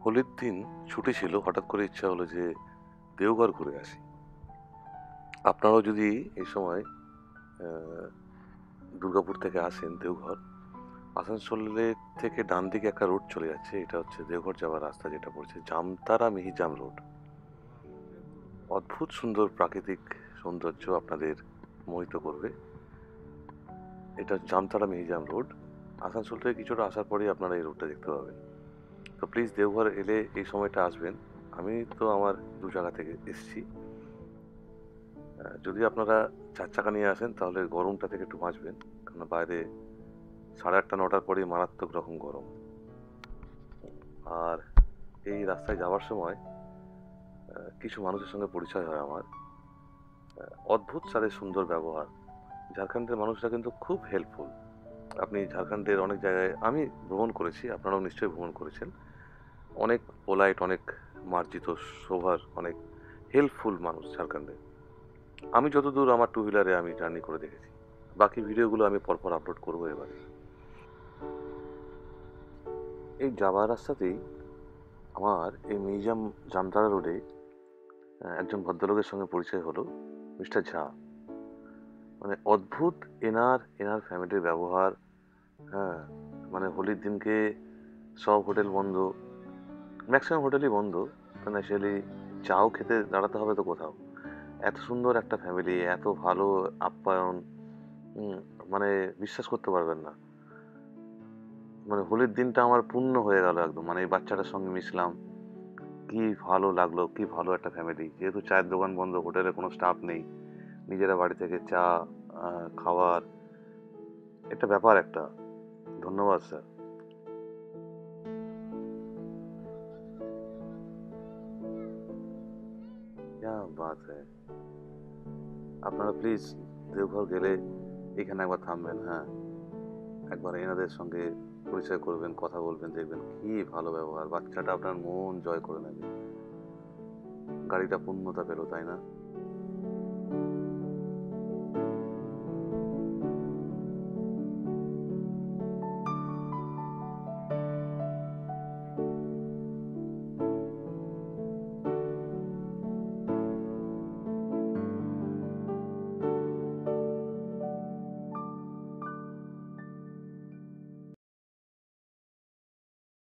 হোলির দিন ছুটি ছিল, হঠাৎ করে ইচ্ছা হলো যে দেওঘর ঘুরে আসি। আপনারাও যদি এই সময় আহ, দুর্গাপুর থেকে আসেন দেওঘর, আসানসোলের থেকে ডান দিকে একটা রোড চলে যাচ্ছে, এটা হচ্ছে দেওঘর যাওয়ার রাস্তা, যেটা পড়ছে জামতারা মিহিজাম রোড। অদ্ভুত সুন্দর প্রাকৃতিক সৌন্দর্য আপনাদের মোহিত করবে। এটা জামতারা মিহিজাম রোড। আসানসোল থেকে কিছুটা আসার পরেই আপনারা এই রোডটা দেখতে পাবেন। তো প্লিজ দেওঘর এলে এই সময়টা আসবেন। আমি তো আমার দু জায়গা থেকে এসেছি। যদি আপনারা ৪ চাকা নিয়ে আসেন তাহলে গরমটা থেকে একটু বাঁচবেন, কারণ বাইরে 8:30-9টার পরেই মারাত্মক রকম গরম। আর এই রাস্তায় যাওয়ার সময় কিছু মানুষের সঙ্গে পরিচয় হয় আমার। অদ্ভুত তাদের সুন্দর ব্যবহার। ঝাড়খণ্ডের মানুষরা কিন্তু খুব হেল্পফুল। আপনি ঝাড়খণ্ডের অনেক জায়গায় আমি ভ্রমণ করেছি, আপনারাও নিশ্চয়ই ভ্রমণ করেছেন। অনেক পোলাইট, অনেক মার্জিত স্বভাব, অনেক হেল্পফুল মানুষ ঝাড়খণ্ডে। আমি যতদূর আমার টু হুইলারে আমি জার্নি করে দেখেছি। বাকি ভিডিওগুলো আমি পরপর আপলোড করবো এবারে। এই যাওয়ার রাস্তাতেই আমার এই মিউজিয়াম জামতারা রোডে একজন ভদ্রলোকের সঙ্গে পরিচয় হলো, মিস্টার ঝা। মানে অদ্ভুত এনার ফ্যামিলির ব্যবহার। হ্যাঁ, মানে হোলির দিনকে সব হোটেল বন্ধ, ম্যাক্সিমাম হোটেলই বন্ধ। ফিনান্সিয়ালি চাও খেতে দাঁড়াতে হবে তো কোথাও। এত সুন্দর একটা ফ্যামিলি, এত ভালো আপ্যায়ন। হুম, মানে বিশ্বাস করতে পারবেন না। মানে হোলির দিনটা আমার পূর্ণ হয়ে গেল একদম। মানে এই বাচ্চাটার সঙ্গে মিশলাম, কি ভালো লাগলো, কি ভালো একটা ফ্যামিলি। যেহেতু চায়ের দোকান বন্ধ, হোটেলে কোনো স্টাফ নেই, নিজেরা বাড়ি থেকে চা খাওয়ার একটা ব্যাপার একটা। ধন্যবাদ স্যার। क्या बात है। আপনারা প্লিজ দেওঘর গেলে এখানে একবার থামবেন। হ্যাঁ, একবার এনাদের সঙ্গে পরিচয় করবেন, কথা বলবেন, দেখবেন কি ভালো ব্যবহার। বাচ্চাটা আপনার মন জয় করে নেবে। গাড়িটা পূর্ণতা পেল, তাই না?